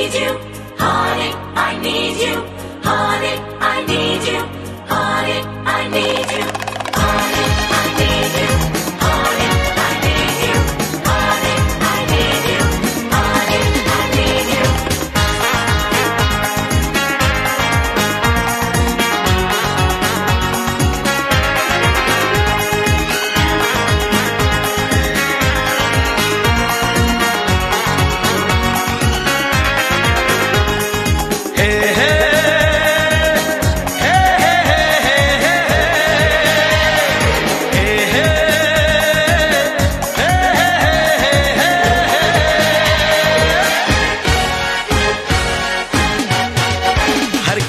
need you, honey, I need you, honey, I need you, honey, I need you, honey, I need you, honey, I need you, honey, I need you, honey, I need you.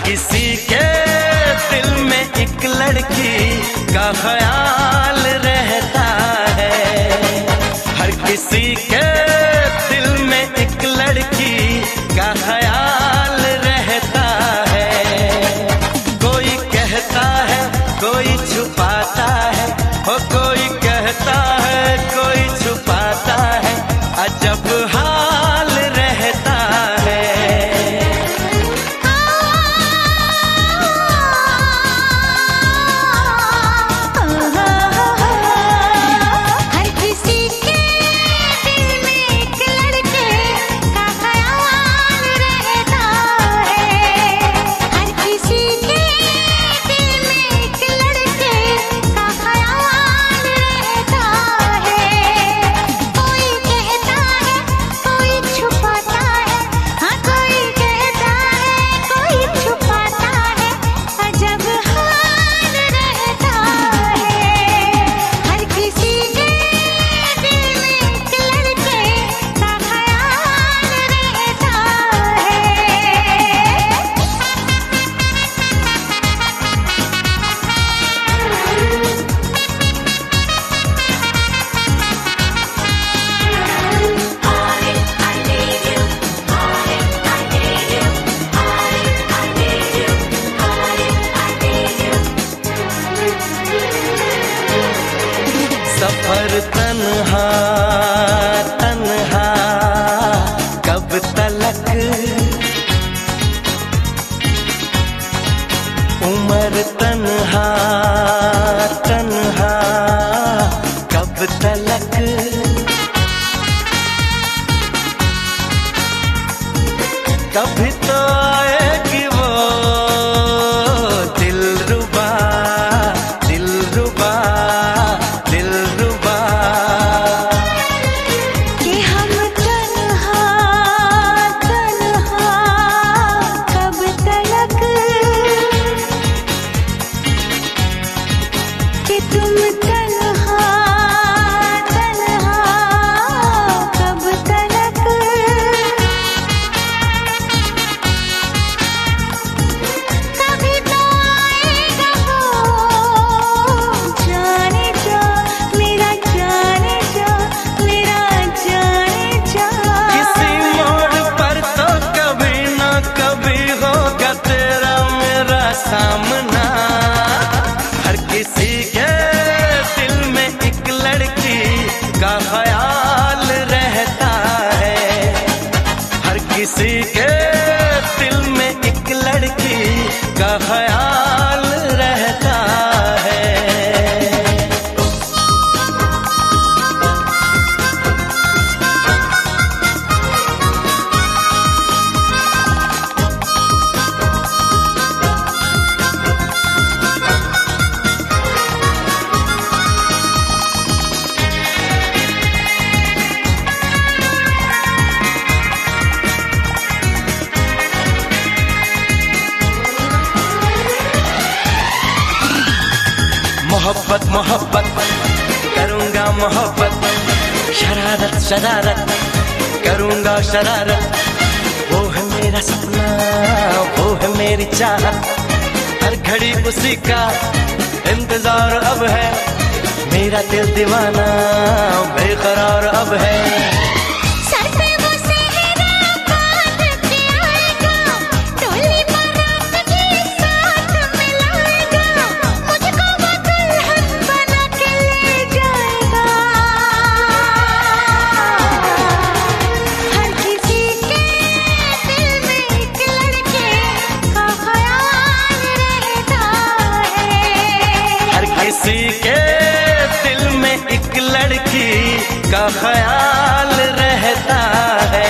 किसी के दिल में एक लड़की का ख्याल रहता है, हर किसी के दिल में एक लड़की का ख्याल रहता है। कोई कहता है कोई छुपाता है, हो कोई कहता है कोई छुपाता है, अजब हाल रहता है। सफर तन्हा तन्हा कब तलक, उम्र तन्हा तन्हा कब तलक। कभी तो आएगी वो दिलरुबा दिलरुबा दिलरुबा, कि हम तन्हा तन्हा कब तलक, कि तुम तन्हा तन्हा कब तलक। कभी तो आएगा वो जाने जा, मेरा जाने जा, मेरा जाने जा। किसी मोड़ पर तो कभी ना कभी होगा तेरा मेरा सामना। हर किसी के दिल में एक लड़की का ख्याल रहता है, हर किसी के दिल में एक लड़की का ख्याल रहता है। मोहब्बत मोहब्बत करूँगा मोहब्बत, शरारत शरारत करूँगा शरारत। वो है मेरा सपना वो है मेरी चाहत, हर घड़ी उसी का इंतजार अब है। मेरा दिल दीवाना बेकरार अब है। हर किसी के दिल ख्याल रहता है।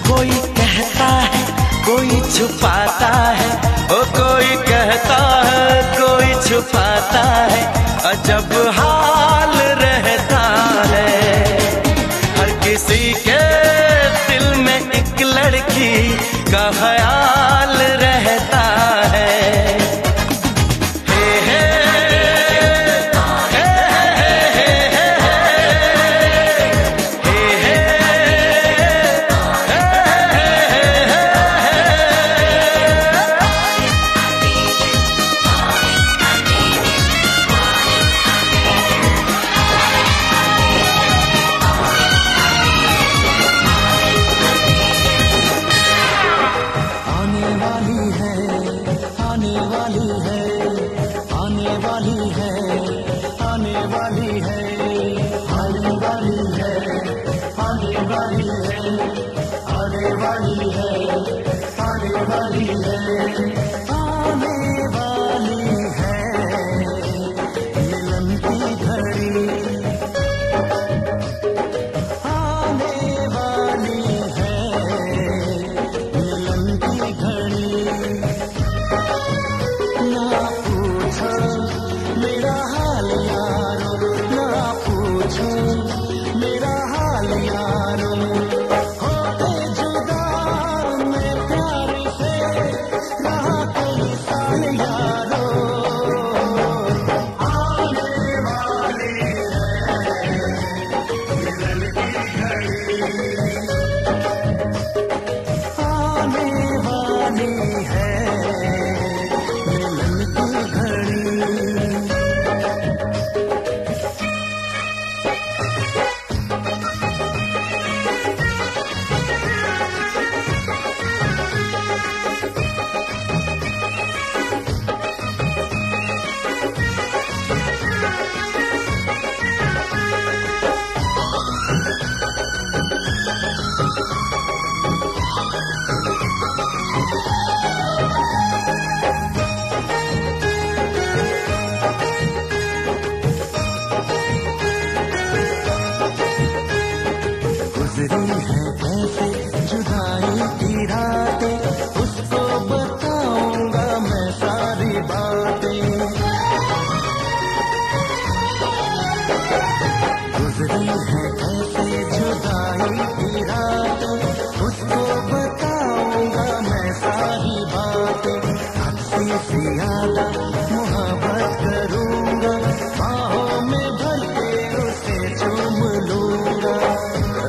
कोई कहता है कोई छुपाता है, ओ कोई कहता है कोई छुपाता है, अजब हाल रहता है। हर किसी के दिल में एक लड़की का ख्याल रहता है।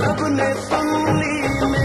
रब ने सुन ली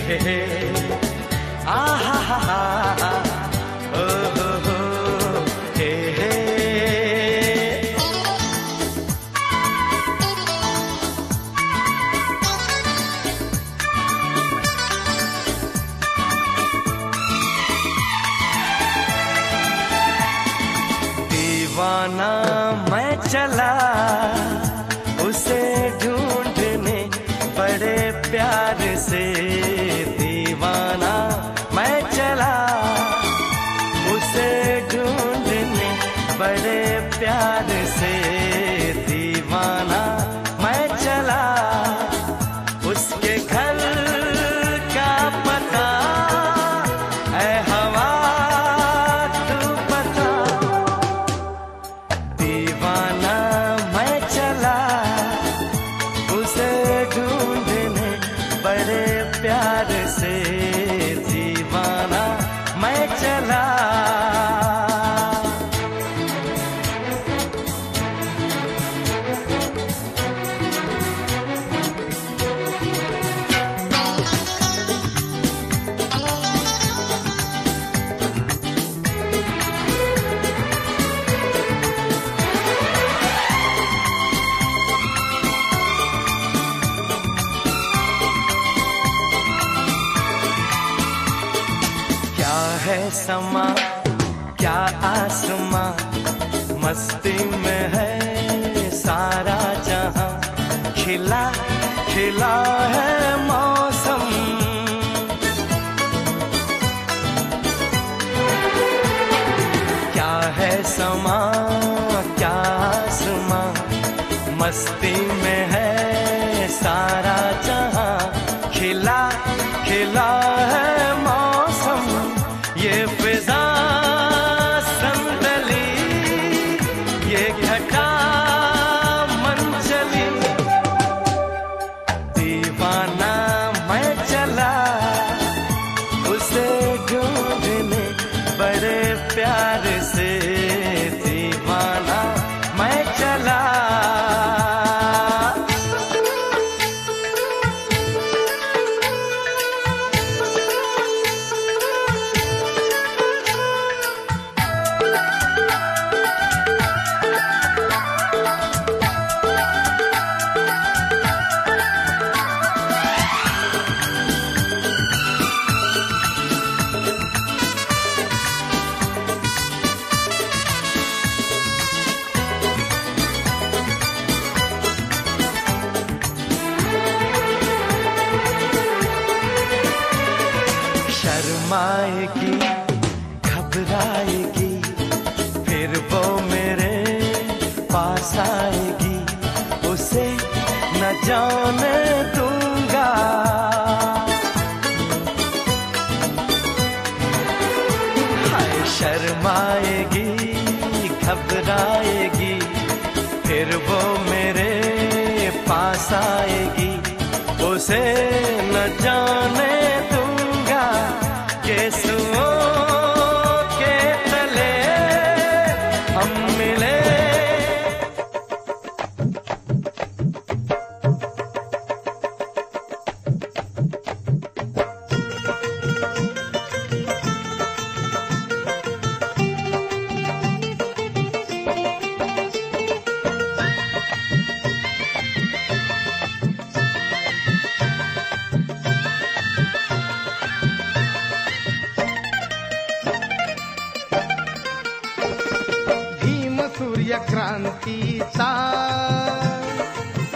हे आहा हा हा ओ हो हे हे। दीवाना मैं चला उसे ढूंढने बड़े प्यार से, दीवाना मैं चला उसे ढूंढने बड़े प्यार से, दीवाना मैं चला उसके घर का पता है हवा तू बता। दीवाना मैं चला उसे ढूंढने बड़े प्यार से, दीवाना मैं चला। क्या है समा क्या आसमां, मस्ती में है सारा जहां, खिला खिला है मौसम। क्या है समा क्या आसमां, मस्ती में है सारा जहां, खिला खिला है मौसम। ये फिजा संदली ये घटा मंचली, दीवाना मैं चला उसे ढूंढने बड़े प्यार से, दीवाना मैं चला। शर्माएगी घबराएगी फिर वो मेरे पास आएगी, उसे न जाने दूंगा। हाय शर्माएगी घबराएगी फिर वो मेरे पास आएगी, उसे न जाने दूंगा। केसुओं के तले हम मिले, क्रांतीचा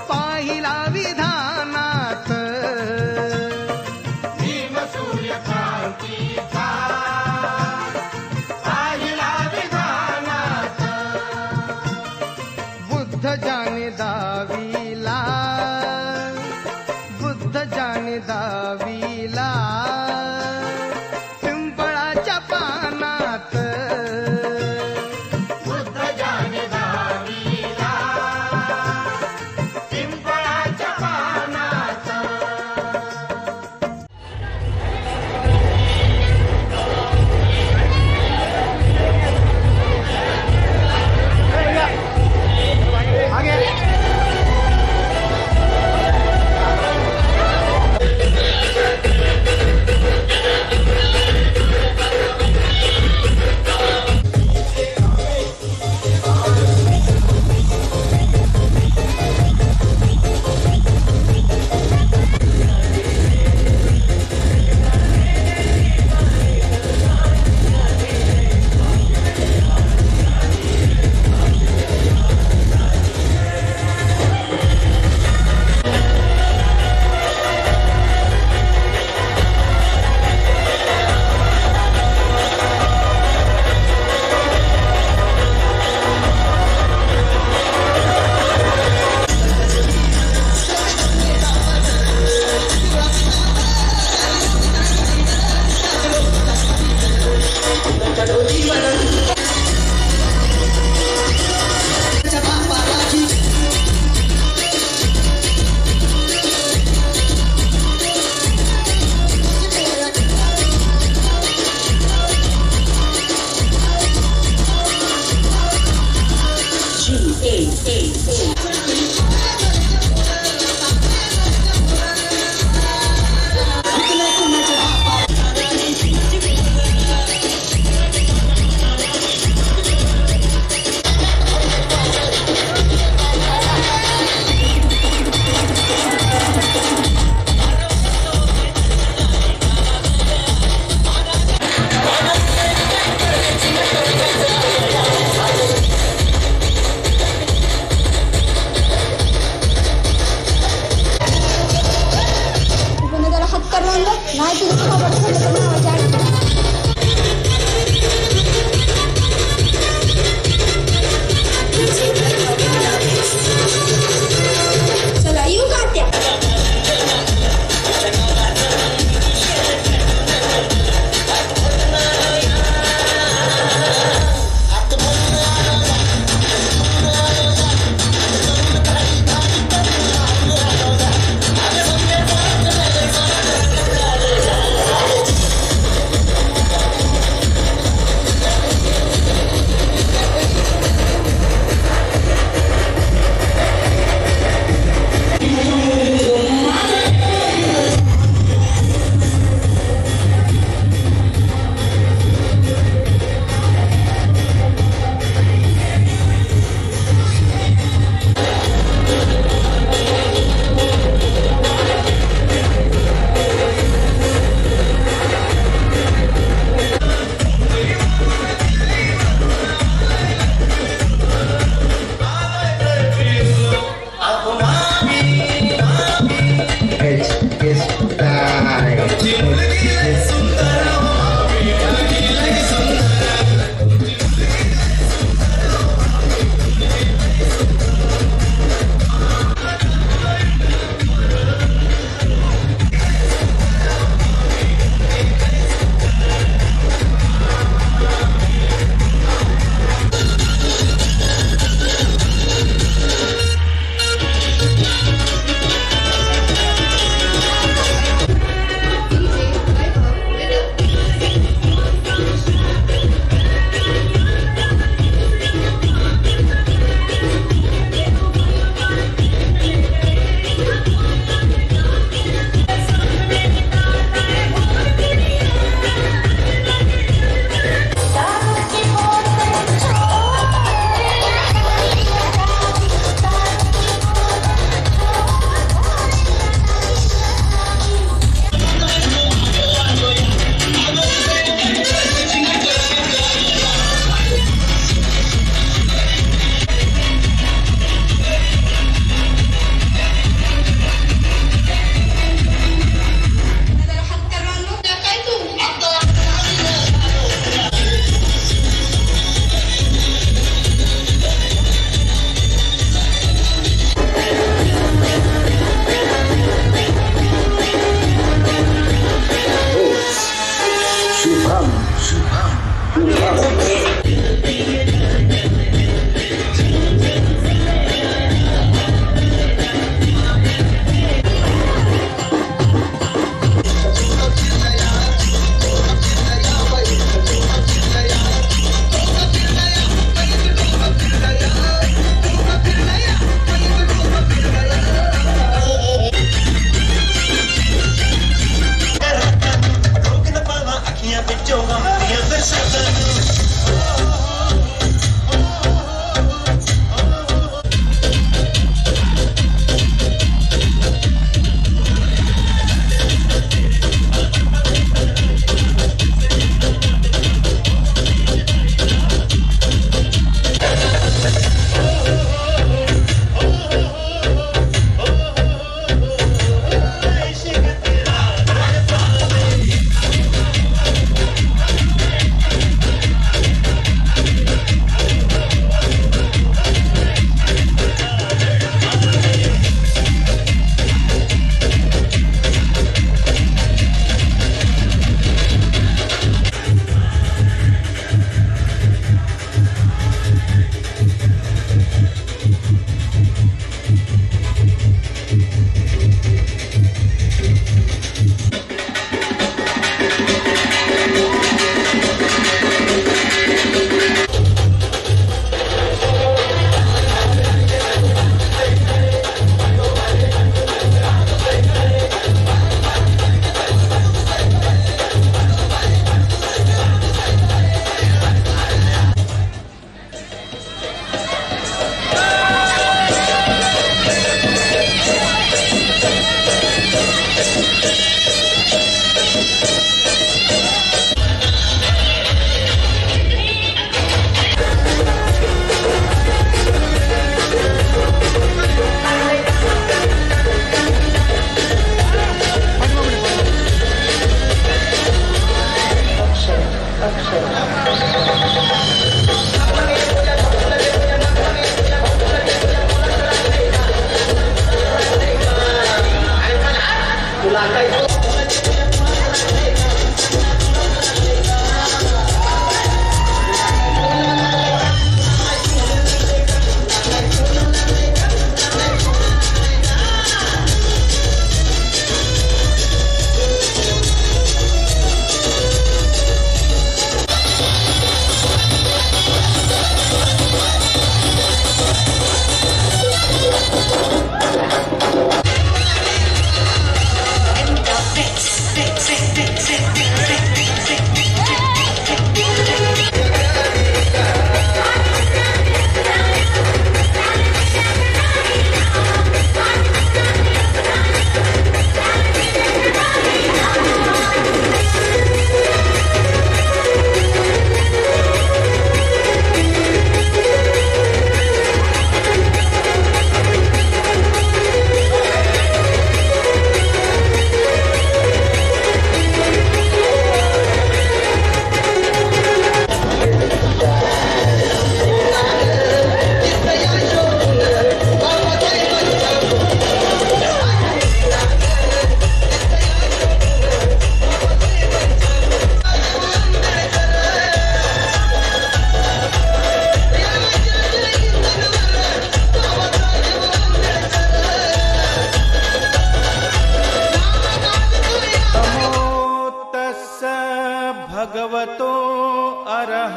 पाहिला विधानात, भीम सूर्य क्रांतीचा पाहिला विधानात, बुद्ध जाणे दावीला, बुद्ध जाणे दावीला, पिंपळाच्या पानात, बुद्ध जाणे दावीला,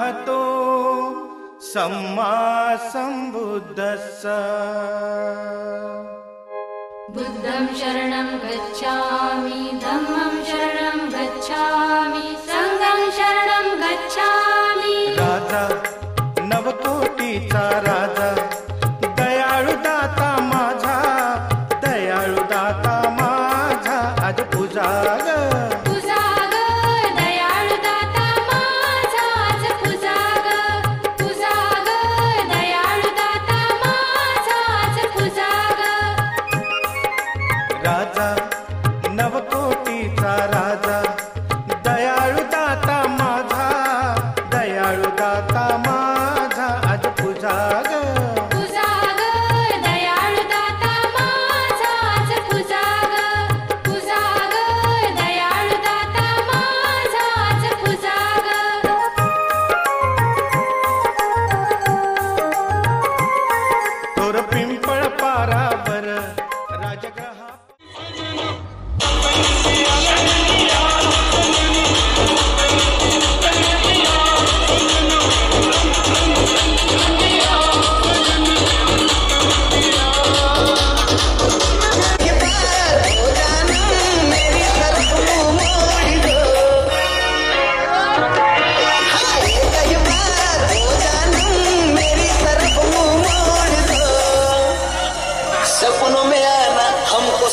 अरहतो सम्मा सम्बुद्धस्स। बुद्धं शरणं गच्छामि, धम्मं शरणं गच्छामि, संघं शरणं गच्छामि। राजा नवकोटीचा राजा, दयाळू दाता माझा, दयाळू दाता माझा, आज पूजा ग पूजा ग, दयाळू दाता माझा, आज पूजा ग, पूजा ग, दयाळू दाता माझा, आज पूजा ग। राजा नवकोटीचा राजा, दयाळू दाता माझा, दयाळू दाता माझा, आज पूजा ग पूजा ग, दयाळू दाता माझा, आज पूजा ग, पूजा ग, दयाळू दाता माझा, आज पूजा ग। थोर पिंपळ पारावर राजग्रहा सपनों में आना हमको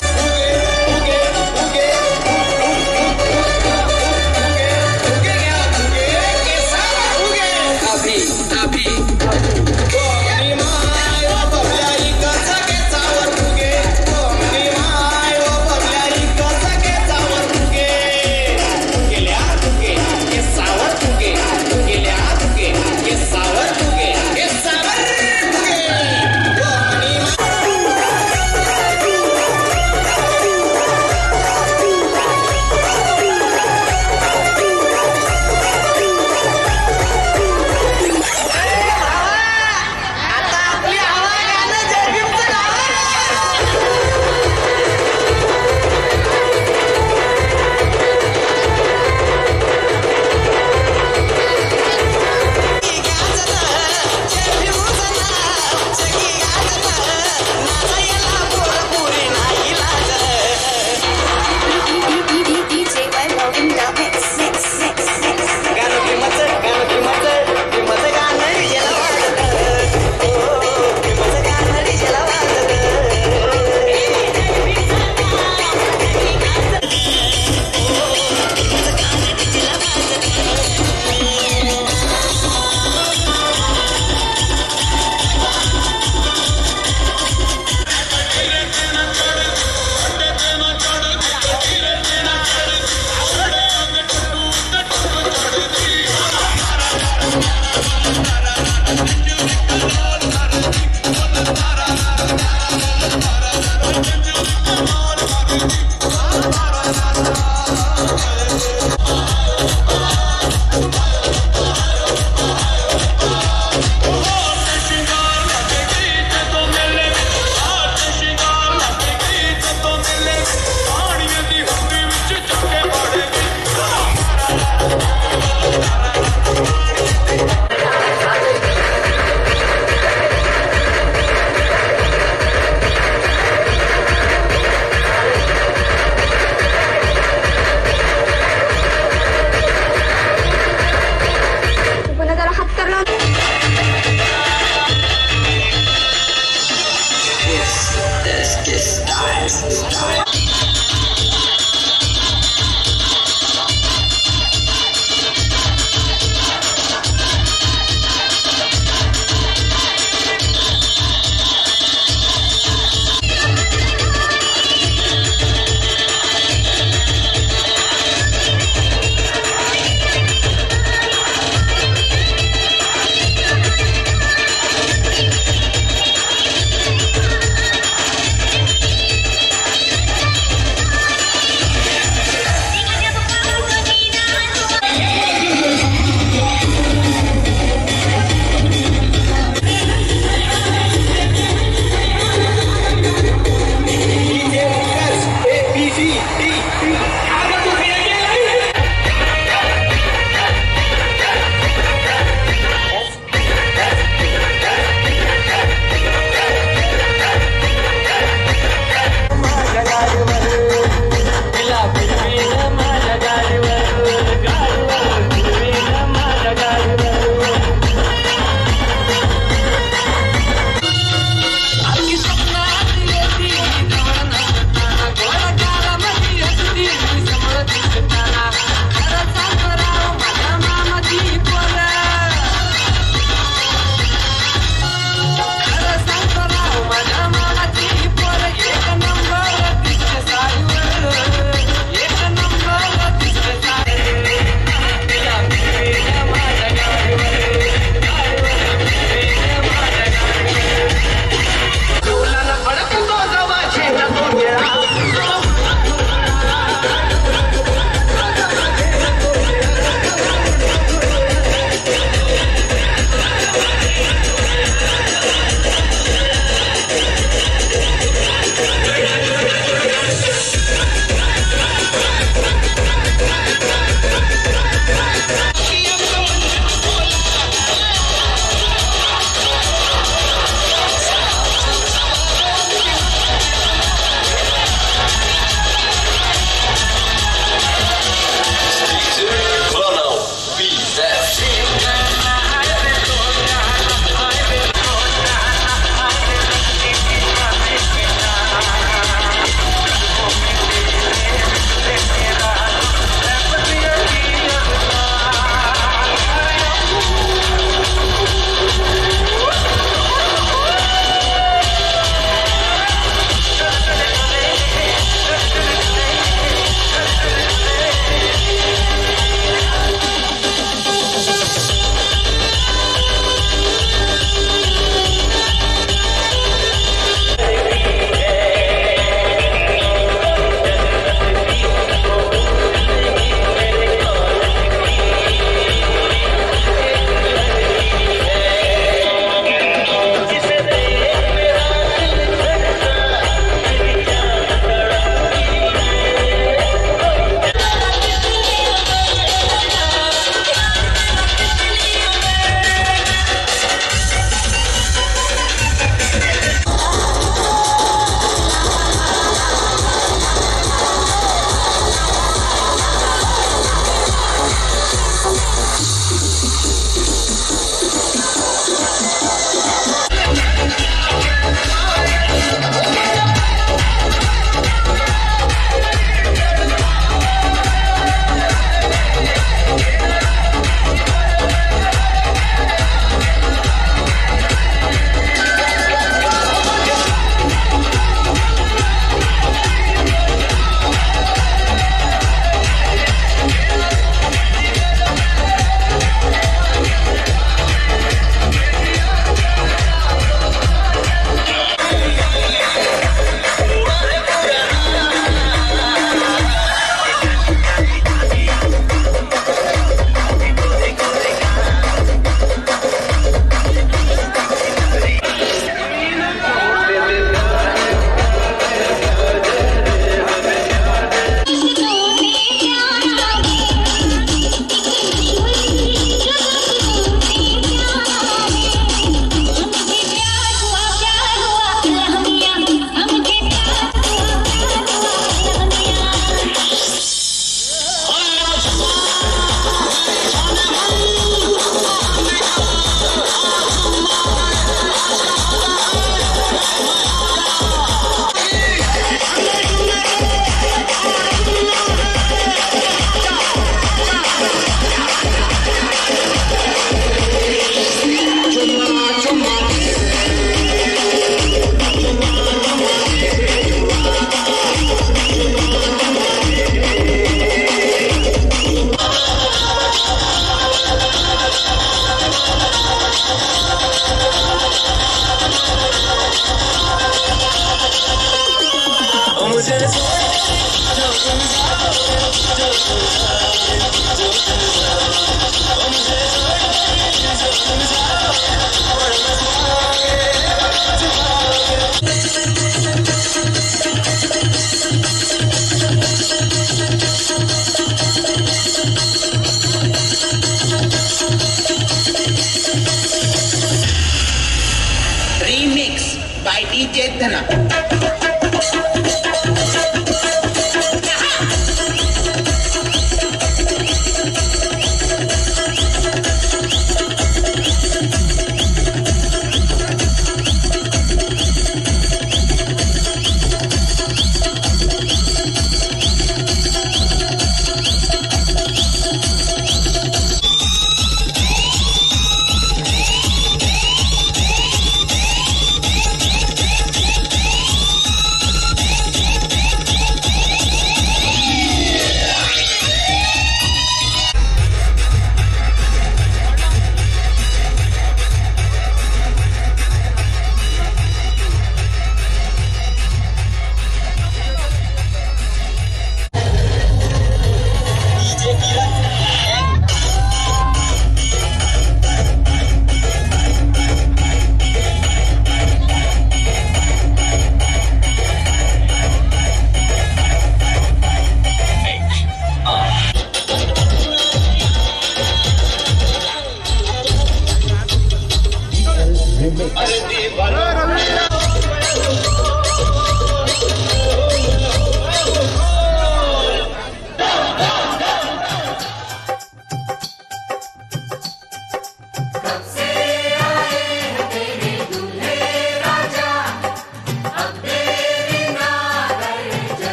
by DJ Dana.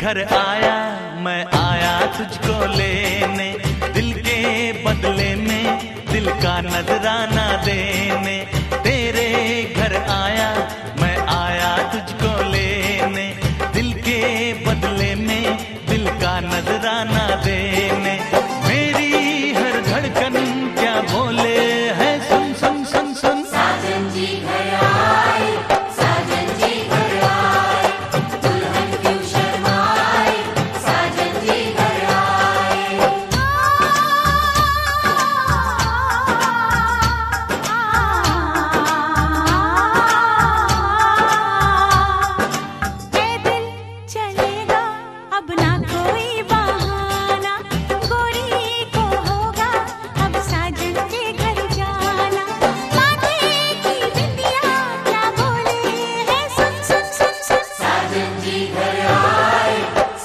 घर आया मैं आया तुझको लेने, दिल के बदले में दिल का नजराना देने। तेरे घर आया मैं आया तुझको लेने, दिल के बदले में दिल का नजराना देने। मेरी हर धड़कन क्या बोले है सुन सुन सुन सुन। साजन जी घर आए, साजन जी घर आए, दुल्हन क्यों शर्माए, साजन जी घर आए। पैदल चलेगा अब ना कोई बहाना, गोरी को होगा अब साजन के घर जाना। माथे की बिंदिया क्या बोले है सुन सुन सुन सुन। साजन जी घर आए,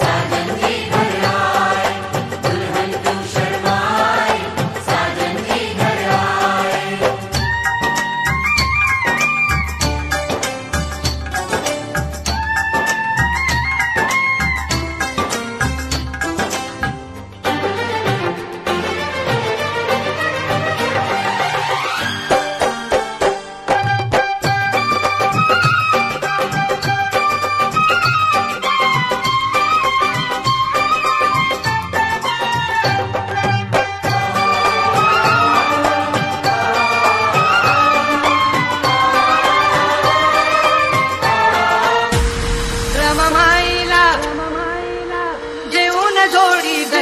साजन जी घर आए, दुल्हन क्यों शर्माए, साजन जी घर आए। रमामाईला जेवून जोडी द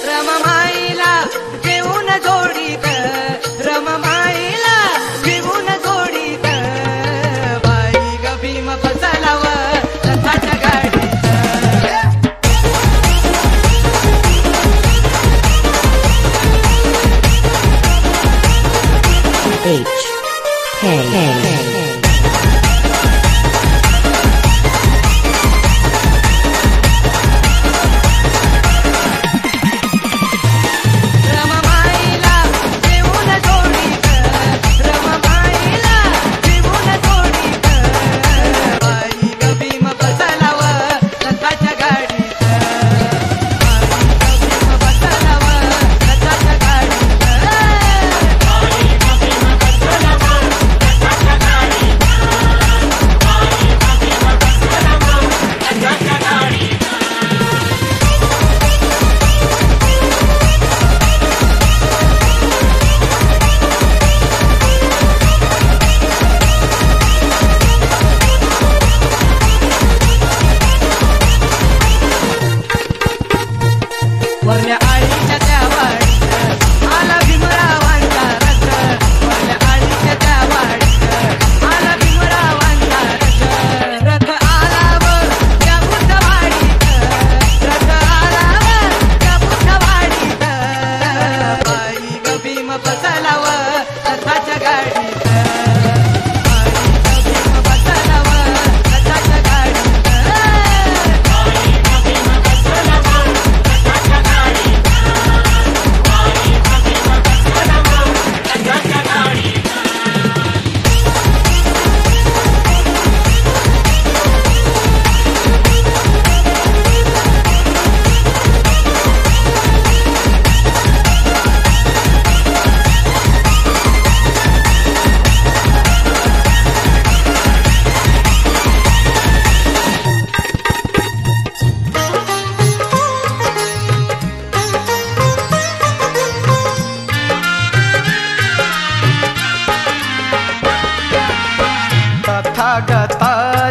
रमामाईला जेवून जोडी द रमामाईला जेवून जोडी द बाई ग भीम बसलाव रथाट गाडी रमामाईला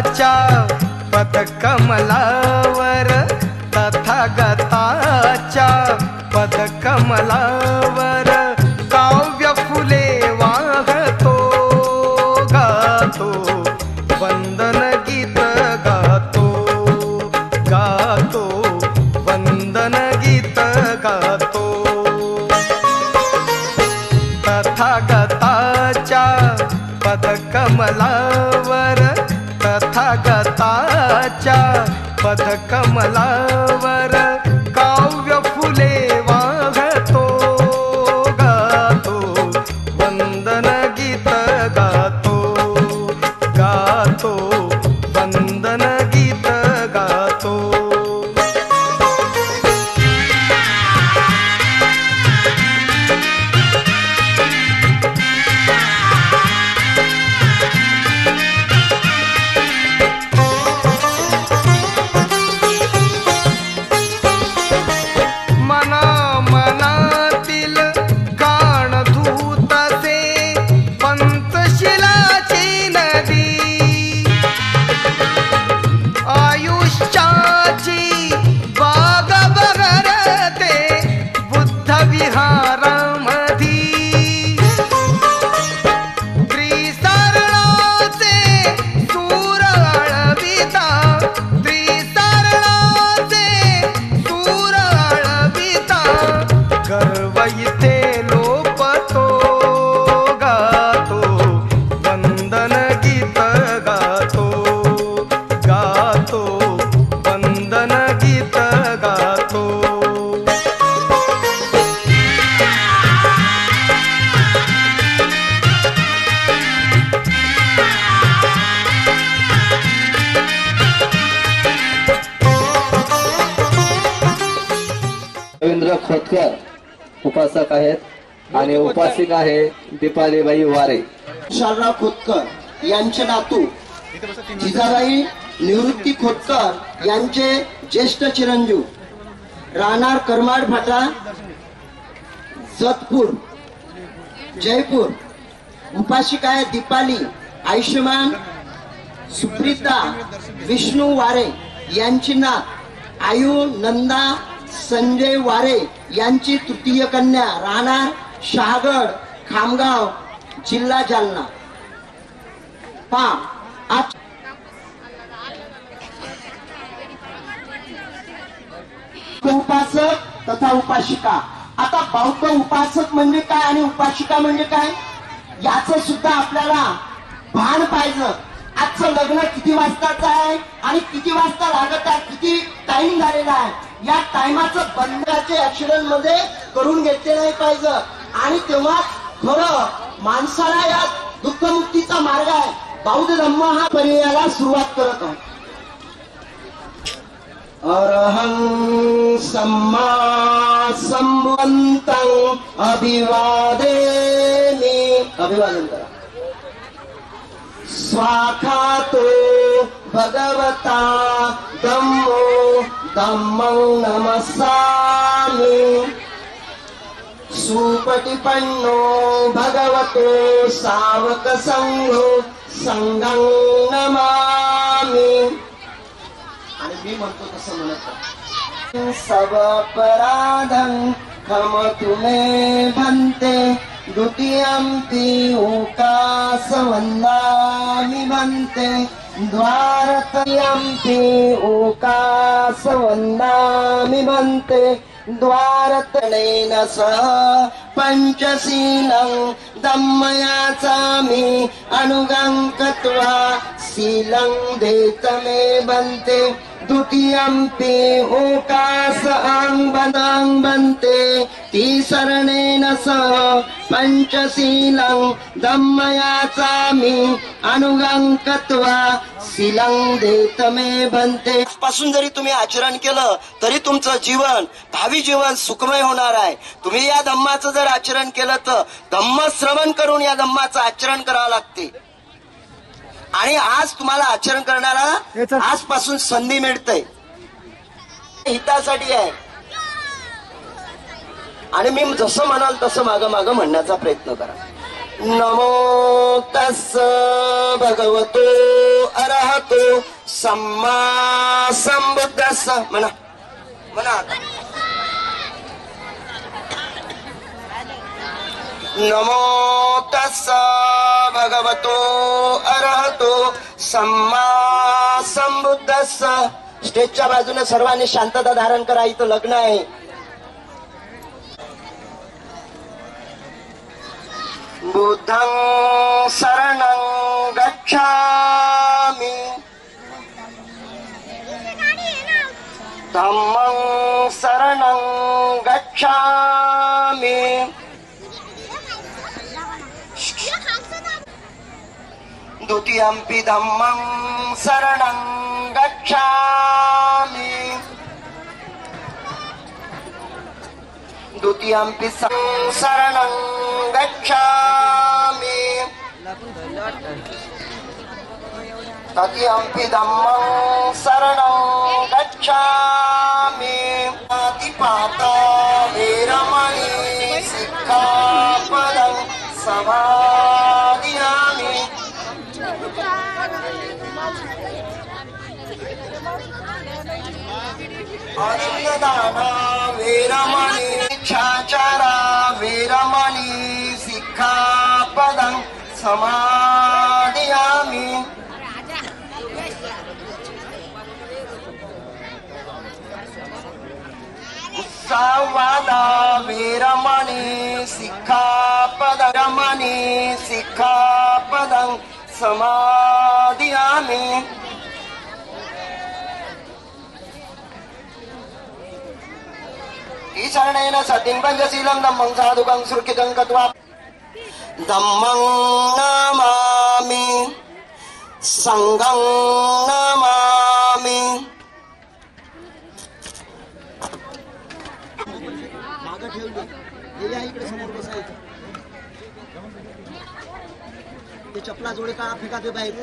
तथागताच्या पदकमलावर तथागताच्या पदकमलावर काव्य फुले वाहतो गातो वंदन गीत गातो गातो वंदन गीत गातो तथागताच्या पदकमलावर तथागताच्या पदकमलावर काव्य फुले वाहतो गातो वंदन गीत गातो गातो वंदन गीत गातो रवींद्र खोतकर उपासक आहेत आणि उपासिका आहे दीपालीबाई वारे. शालराव खोतकर यांचे नातू जिजाबाई निवृत्ती खोतकर यांचे ज्येष्ठ चिरंजीव राहणार करमाड फाटा जतपूर जयपूर. उपासिका आहे दीपाली आयुष्यमान सुप्रीता विष्णू वारे यांची नात आयु नंदा संजय वारे यांची तृतीय कन्या राहणार शहागड खामगाव जिल्हा जालना. उपासक तथा उपासिका. आता बौद्ध उपासक म्हणजे काय आणि उपासिका म्हणजे काय याचं सुद्धा आपल्याला भान पाहिजे. आजचं लग्न किती वाजताचं आहे आणि किती वाजता लागत आहे, किती टाइम झालेला आहे, या टायमाचं बंधाचे ऍक्सिडेंट मध्ये करून घेतले नाही पाहिजे. आणि तेव्हा खरं माणसाला या दुःखमुक्तीचा मार्ग आहे. बौद्ध धम्म हा पर्यायाला सुरुवात करत आहे. अरहं सम्मा संवन्तं अभिवादेमि. अभिवादन करा. स्वाखातो भगवता धम्मो धम्मं नमस्सामि. सुपटिपन्नो भगवतो सावक संघो संघं नमामि. आणि मी म्हणतो तसं म्हणत सब अपराधं क्षमतु मे भन्ते. द्वितीयंपि ओकासवन्दामि भन्ते. द्वारत्रयंपि ओकासवन्दामि भन्ते. द्वारतनेन सह पंचशीलं दम्मयाचामि अनुगं कृत्वा शीलं देतमे भन्ते. द्वितीयंपि ओकास अंबनां भन्ते. तिसरणेन सह पंचशीलं दम्मयाचामि अनुगं कृत्वा शीलं देतमे भन्ते. पासून जरी तुम्ही आचरण केलं तरी तुमचं जीवन भावी जीवन सुखमय होणार आहे. तुम्ही या धम्माचं जर आचरण केलं तर धम्म श्रवण करून या धम्माचं आचरण करावं लागते. आणि आज तुम्हाला आचरण करण्याला आजपासून संधी मिळते, हितासाठी आहे. आणि मी जसं म्हणाल तसं मागं मागं म्हणण्याचा प्रयत्न करा. नमो तस्स भगवतो अरहतो सम्मा संबुद्धस्स. म्हणा म्हणा. नमो तस्स भगवतो अरहतो सम्मा संबुद्धस्स. स्टेजच्या बाजूने सर्वांनी शांतता धारण करा, इथं लग्न आहे. बुद्धं शरणं गच्छामि धम्मं शरणं गच्छामि द्वितीयंपि धम्मं शरणं गच्छामि द्वितीयंपि शरणं गच्छामि तृतीयंपि धम्मं शरणं गच्छामि. पातिपाता वेरमणि सिक्खापदं समादियामि. अनिन्ददाना वेरमणि छाचारा वेरमणि सिक्खापदं समादियामि. संवादा वेरमणि सिक्खापदं समादियामि. ईशरणेन सतिं पंचशीलं धम्मं साधुकं सुरक्षितं कृत्वा धम्मं नमामि संघं नमामि. ते चपला जोडे का फेका ते बाहेर.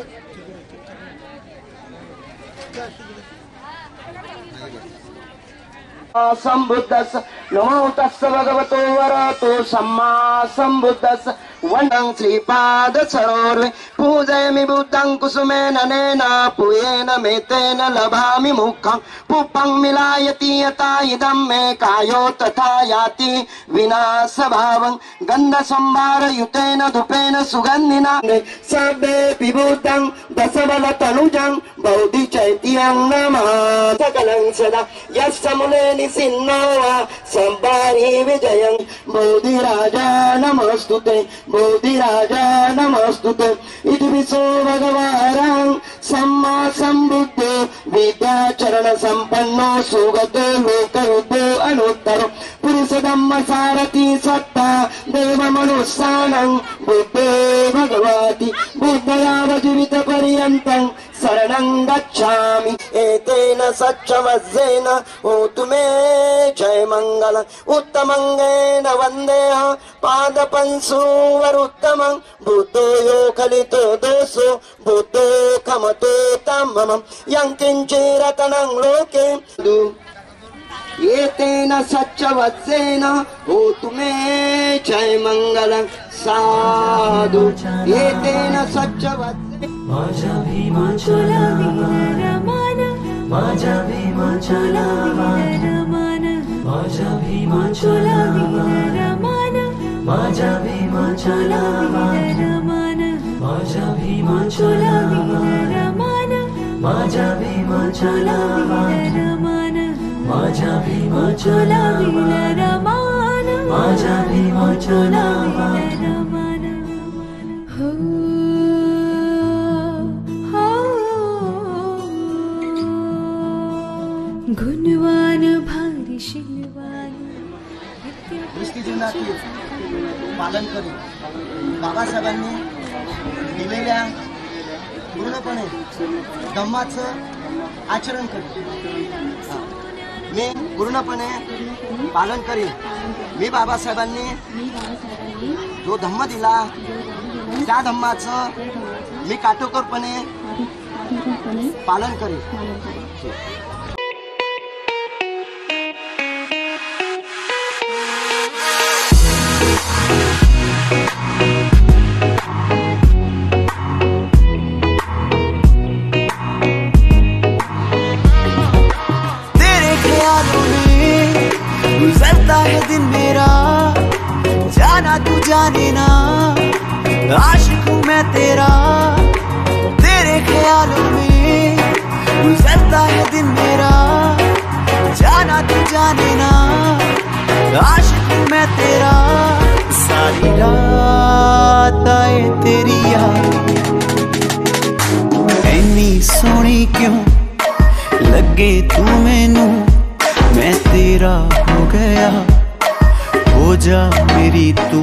संबुद्धस्स. नमो तस्स भगवतो वरतो सम्मा संबुद्धस्स. वंदं श्रीपाद सरोर्वे पूजयामि बुद्धं कुसुमेन नेन पूयेन मेतेन लभामि मुखं पुष्पं मिलायति यथा इदं मे कायो तथा याति विनाशभावं गन्धसंभारयुतेन धूपेन सुगन्धिना सर्वेऽपि बुद्धं दशबलतनुजं बौद्धिचैत्यं नमः. सकलं सदा यस्य मुने निसिन्नो वा संभारि विजयं. बोधिराजा नमस्तुते बोधिराजा नमस्तुते. इति विसो भगवान् सम्मा संबुद्धो विद्याचरण संपन्नो सुगतो लोकरुद्धो अनुत्तरो पुरुष धम्म सारथि सत्ता देव मनुष्यानं बुद्धो भगवति बुद्धयाव जीवित पर्यन्तं शरणं गच्छामि. एतेन सच्चवज्जेन होतु मे जय मंगल. उत्तमंगेन वन्देह पादपंसुवरुत्तमं बुद्धो यो खलितो दोषो बुद्धो खमतो तममं यं किञ्चिरतनं लोके. एतेन सच्चवत्सेन होतु मे जय मंगलं साधु. एतेन सच्चवत्सेन माझ्या भीमाचला वीरमान माझ्या भीमाचला वीरमान माझ्या भीमाचला वीरमान माझ्या भीमाचला वीरमान माझ्या भीमाचला वीरमान माझ्या भीमाचला वीरमान माझ्या भीमाचला वीरमान माझ्या भीमाचला वीरमान. हो गुणवान भारी शिलवान दृष्टी जीवनातील पालन करीन. बाबासाहेबांनी दिलेल्या पूर्णपणे धम्माचं आचरण करीन. मी पूर्णपणे पालन करीन. मी बाबासाहेबांनी जो धम्म दिला त्या धम्माचं मी काटेकोरपणे पालन करीन. है दिन मेरा, जाना तू जाने ना, आशिक हूँ मैं तेरा, तेरे ख्यालों में गुजरता है दिन मेरा, जाना तू जाने ना, आशिक हूँ मैं तेरा। सारी रात आए तेरी याद, इतनी सोहनी क्यों लगे तू मैनू, मैं तेरा हो गया, हो जा मेरी तू।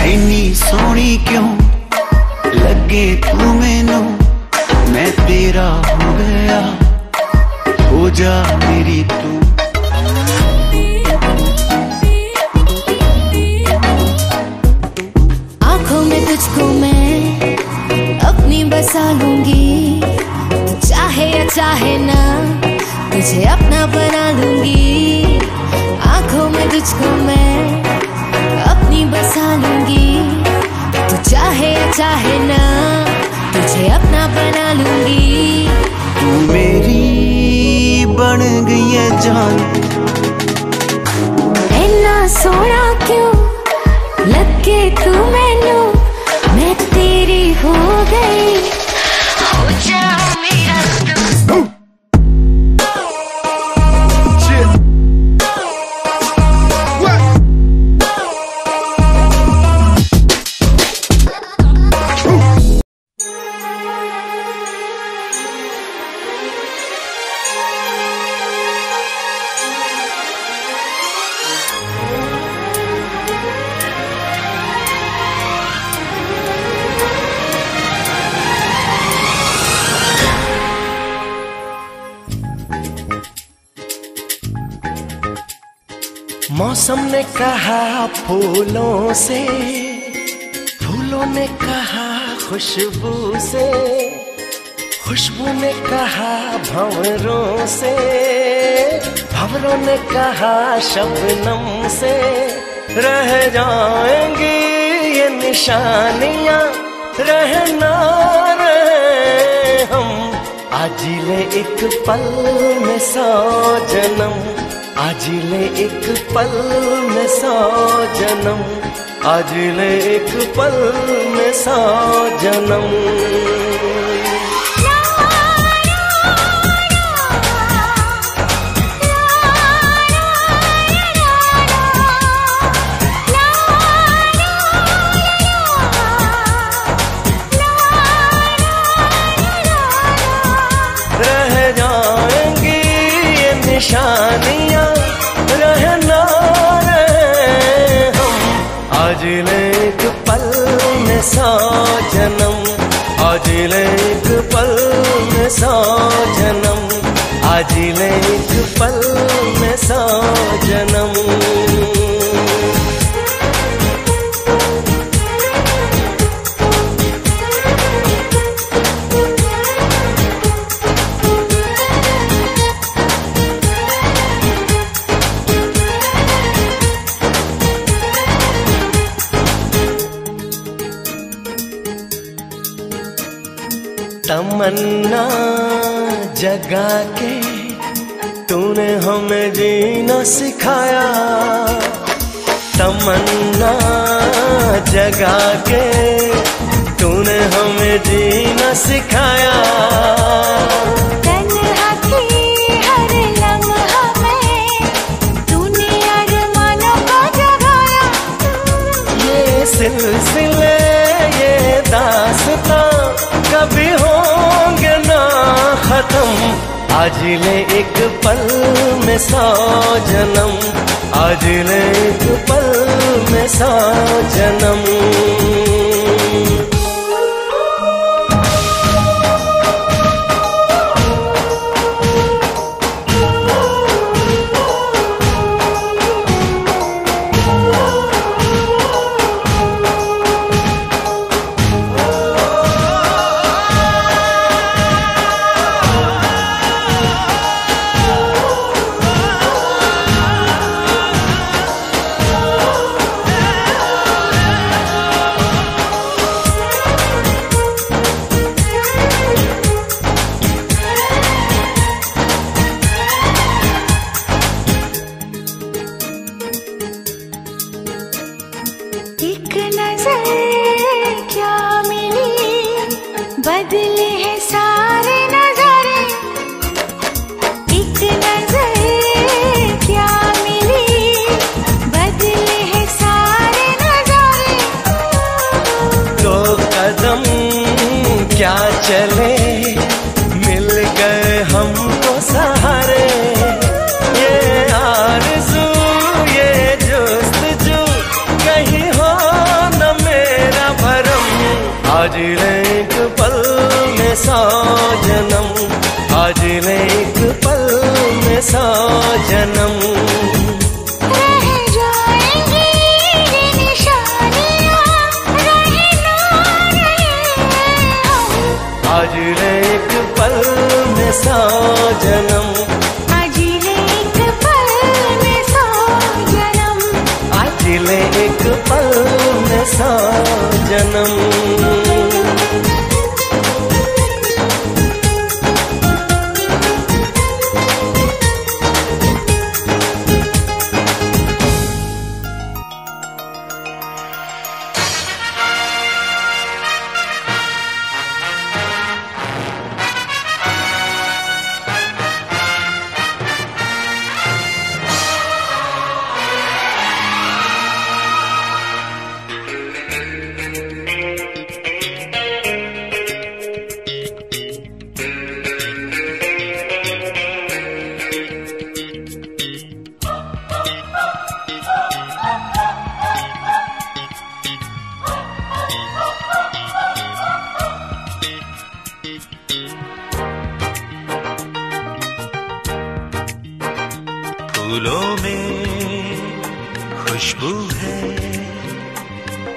इतनी सोहनी क्यों लगे तू मैनू, मैं तेरा हो गया, हो जा मेरी तू। आँखों में तुझको मैं अपनी बसा लूंगी, तू चाहे या चाहे ना तुझे अपना बना लूंगी। आँखों में तुझको मैं अपनी बसा लूंगी, तू चाहे या चाहे ना तुझे अपना बना लूंगी। तू मेरी बन गई है जान, इतना सोना क्यों लगे तू मैनू, मैं तेरी हो गई, हो जा मेरा तू। मौसम ने कहा फूलों से, फूलों ने कहा खुशबू से, खुशबू ने कहा भंवरों से, भंवरों ने कहा शबनम से। रह जाएंगी ये निशानियां, रहना रहे हम, आज ले एक पल में 100 जन्म, आज ले एक पल में 100 जन्म, आज ले एक पल में 100 जन्म। रह जाएंगी ये निशानियां, रहना रहे हम, आज ले एक पल में 100 जन्म, आज ले एक पल में 100 जन्म, आज ले एक पल में 100 जन्म। तमन्ना जगा के तूने हमें जीना सिखाया, तमन्ना जगा के तूने हमें जीना सिखाया। तन्हा की हर लम्हा में तूने अरमानों को जगाया, ये सिलसिले ये दास्तां कभी होंगे ना खत्म, आज ले एक पल में 100 जन्म, आज ले एक पल में 100 जन्म। क्या चले, मिल गए हमको सहारे। ये आरज़ू ये जुस्तजू कहीं हो न मेरा भरम। आज ले एक पल में 100 जन्म, आज ले एक पल में 100 जन्म। आज ले एक पल में 100 जन्म, आज ले एक पल में 100 जन्म, आज ले एक पल में 100 जन्म। फूलों में खुशबू है,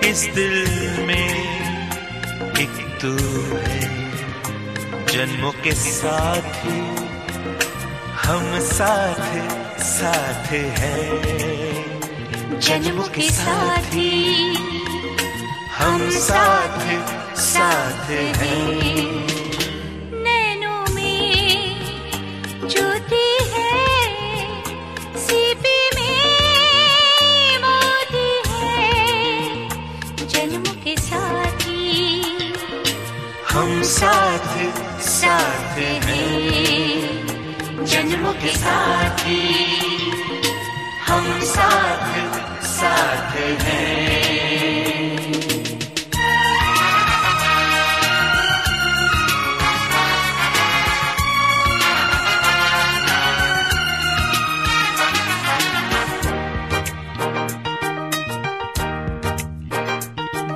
इस दिल में एक तू है। जन्मों के साथी हम साथ साथ हैं, जन्मों के साथी हम साथ साथ हैं। नैनों में ज्योति है, सीपी में मोती है। जन्मों के साथी हम साथ साथ हैं, जन्मों के साथी हम साथ साथ हैं।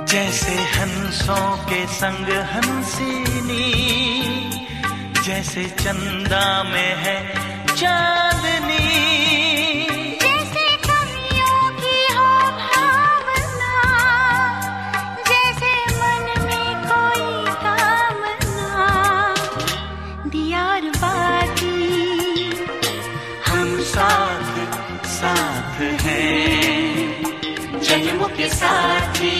जैसे हंसों के संग हंसिनी, जैसे चंदा में है चांदनी। जैसे कवियों की हो भावना, जैसे मन में कोई कामना। दियार बाती हम साथ साथ हैं, जन्मों के साथी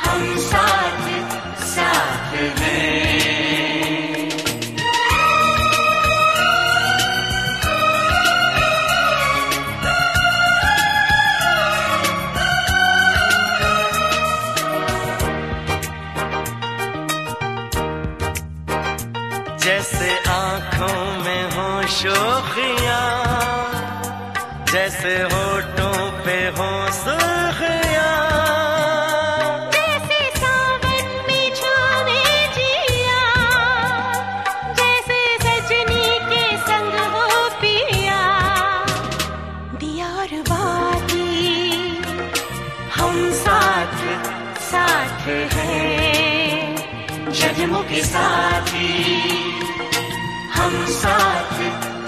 हम साथ साथ हैं। जैसे आँखों में हो शोखियाँ, जैसे होठों पे हो सुर्खियाँ। जैसे सावन में छावे जिया, जैसे सजनी के संग हो पिया। दियार बाती हम साथ साथ हैं, जन्मों के साथी हम साथ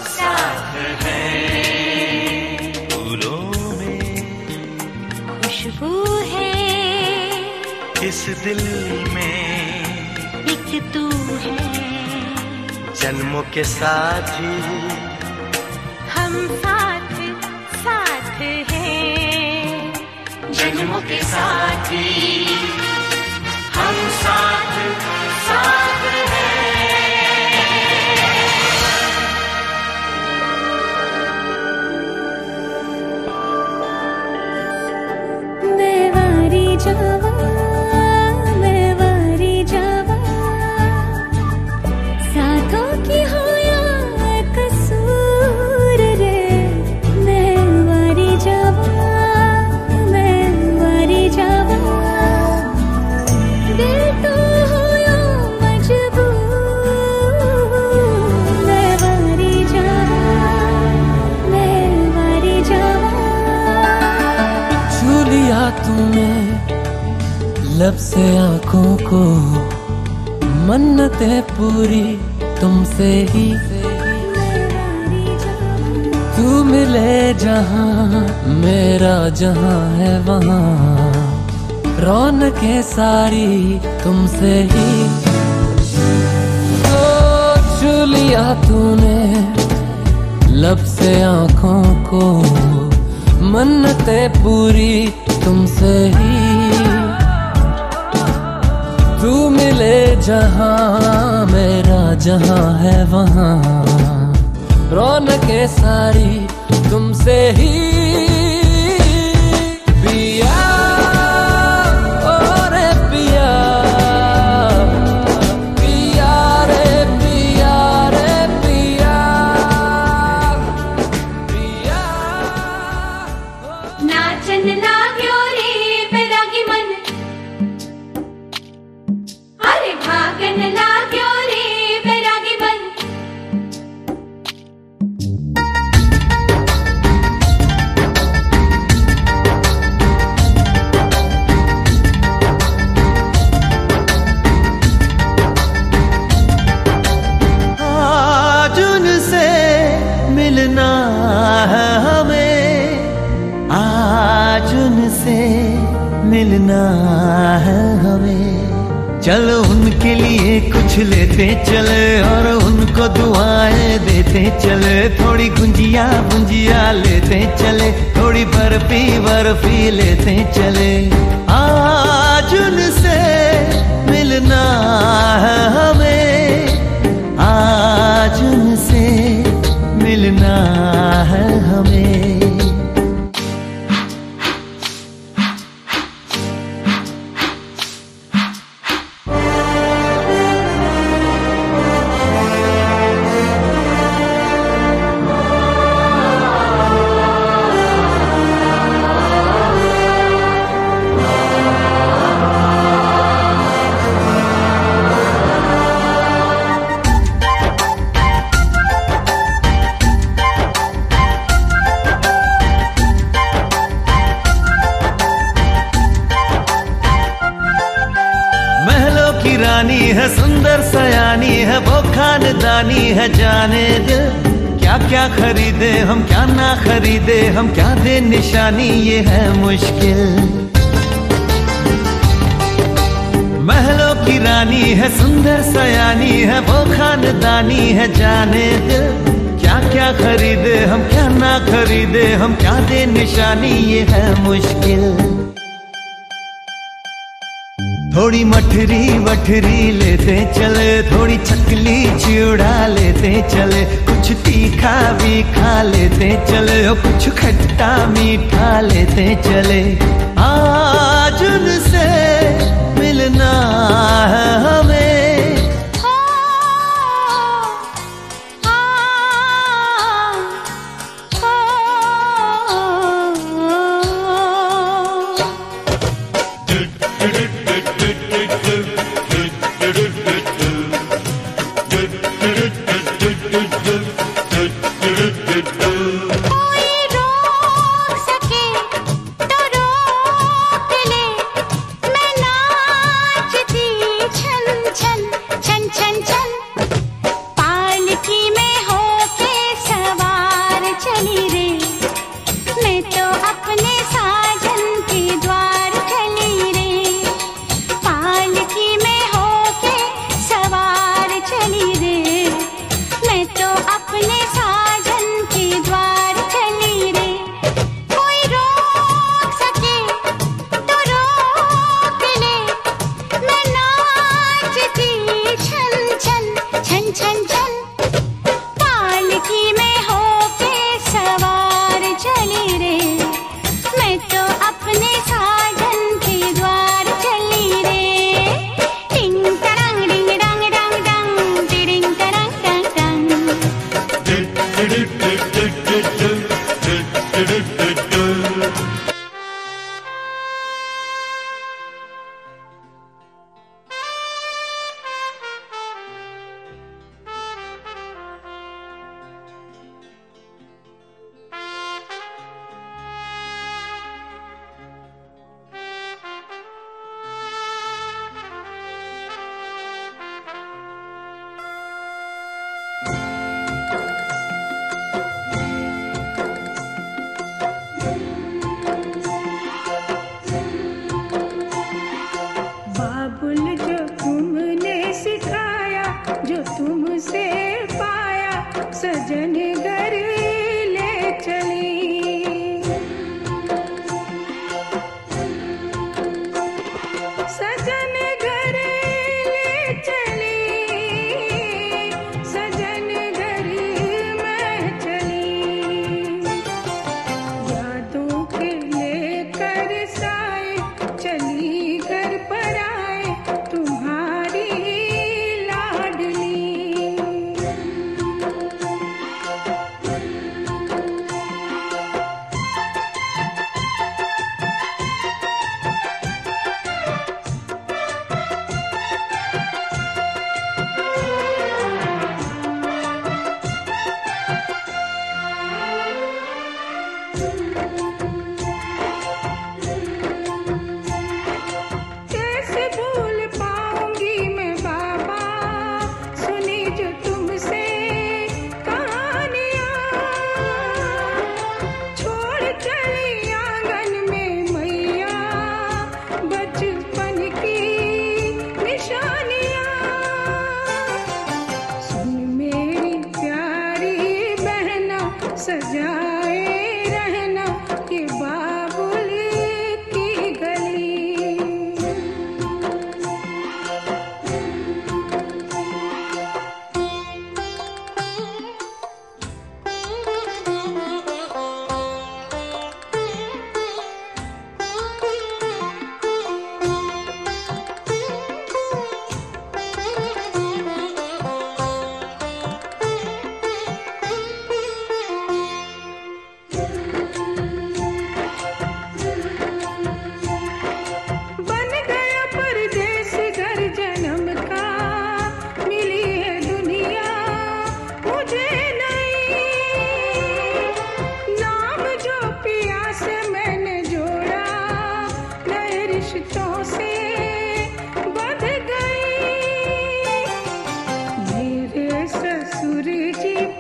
साथ हैं। फूलों में खुशबू है, इस दिल में एक तू है। जन्मों के साथी हम साथ साथ हैं, जन्मों के साथी हम साथ साथ हैं। मैं वारी जावा, मैं वारी जावा, साथों की हो या कसूर रे। मैं वारी जावा, मैं वारी जावा, दिल तो हो या लब से आंखों को मन्नतें पूरी तुमसे ही, तू मिले जहां मेरा जहां है वहां, रौनकें सारी तुमसे ही। तो छू लिया तूने लब से आंखों को, मन्नतें पूरी तुमसे ही, तू मिले जहां मेरा जहां है वहां, रौनकें सारी तुमसे ही। पिया ओ रे पिया, पिया रे पिया रे पिया, पिया। नाचन लाग्यो रे बैरागी मन, अरे भागन लाग्यो रे बैरागी मन। आज उनसे मिलना है हमें, आज उनसे मिलना है हमें। चलो उनके लिए कुछ लेते चले और उनको दुआएं देते चले, थोड़ी गुंजिया गुंजिया लेते चले, थोड़ी बर्फी बर्फी लेते चले। आज उनसे मिलना है हमें, आज उनसे मिलना है हमें। रानी है सुंदर सयानी है वो खानदानी है, जाने दिल क्या क्या खरीदे हम क्या ना खरीदे हम, क्या दे निशानी ये है मुश्किल। महलों की रानी है सुंदर सयानी है वो खानदानी है, जाने दिल क्या क्या खरीदे हम क्या ना खरीदे हम, क्या दे निशानी ये है मुश्किल। थोड़ी मठरी वठरी लेते चले, थोड़ी चकली चिड़ा लेते चले, कुछ तीखा भी खा लेते चले और कुछ खट्टा मीठा लेते चले। आज उनसे मिलना है हमें,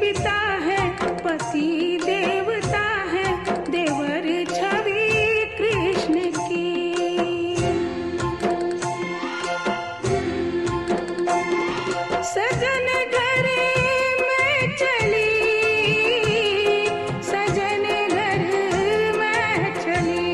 पिता है, पति देवता है, देवर छवि कृष्ण की। सजन घर में चली, सजन घर में चली।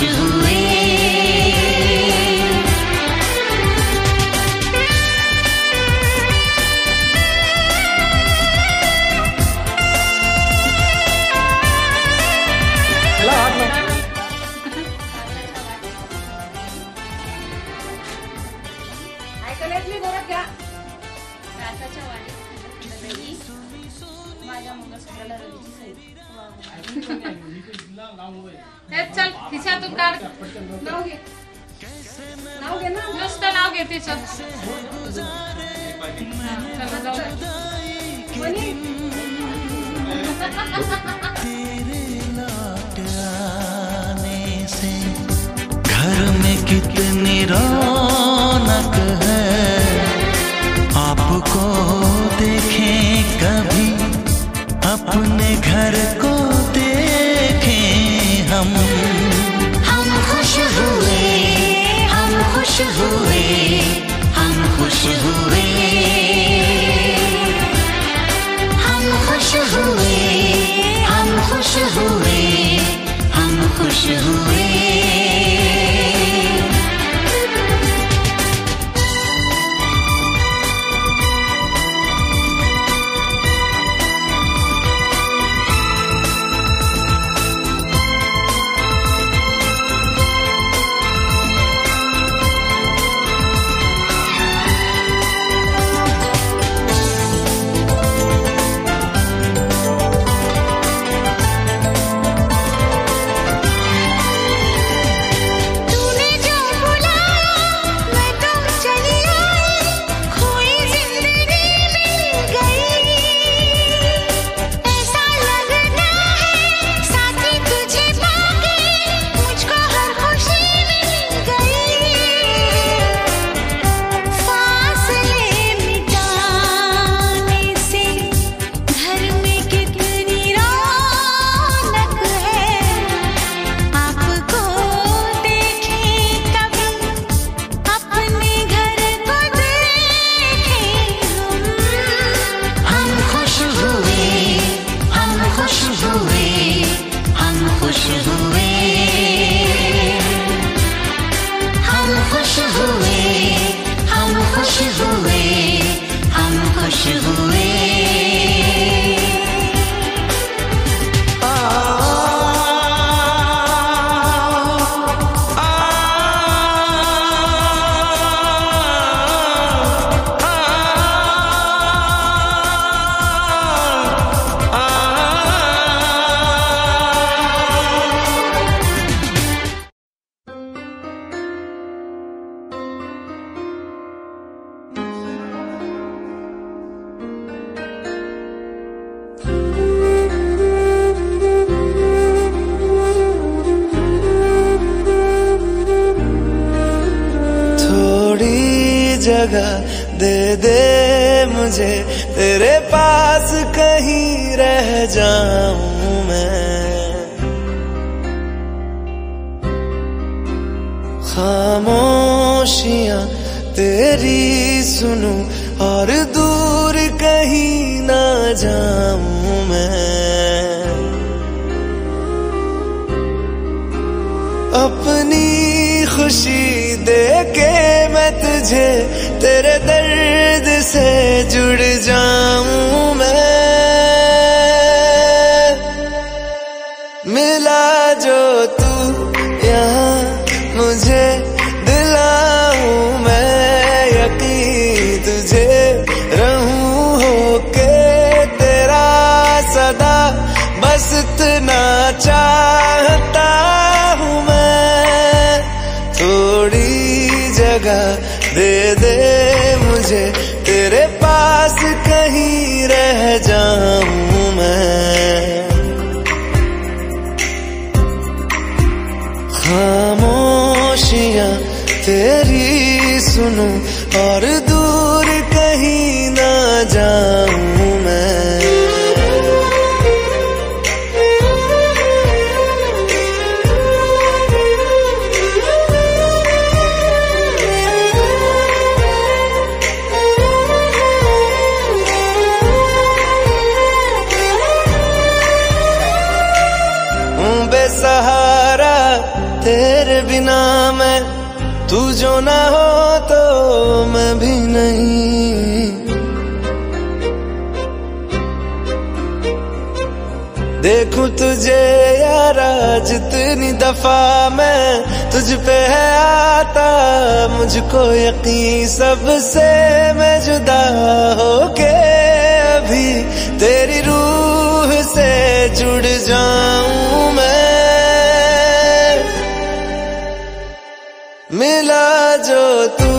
खुश हुए। चल खिशातून काढ. नाव घे ना, नुसतं नाव घे त्याच्यात. चला जाऊ. घर में कितनी रौनक है, आपको देखें कभी, अपने घर को देखें हम खुश हुए, हम खुश हुए, हम खुश हुए, हम खुश हुए, हम खुश हुए, हम खुश हुए। जगह दे दे मुझे, तेरे पास कहीं रह जाऊं मैं। खामोशियां तेरी सुनूं और दूर कहीं ना जाऊं मैं। अपनी खुशी दे के मैं तुझे तेरे दर्द से जुड़ जाऊं मैं। मिला जो तू यहाँ मुझे दिलाऊं मैं यकीन तुझे रहूं होके तेरा सदा, बस इतना चाहता हूँ मैं। थोड़ी जगह दे दे मुझे, तेरे पास कहीं रह जाऊं मैं। खामोशियां तेरी सुनूं और दूर कहीं ना जाऊं मैं। बेसहारा तेरे बिना मैं, तू जो ना हो तो मैं भी नहीं। देखूं तुझे यारा जितनी दफा मैं तुझ पे है आता, मुझको यकीन सबसे मैं जुदा होके अभी तेरी रूह से जुड़ जाऊं मैं। मिला जो तू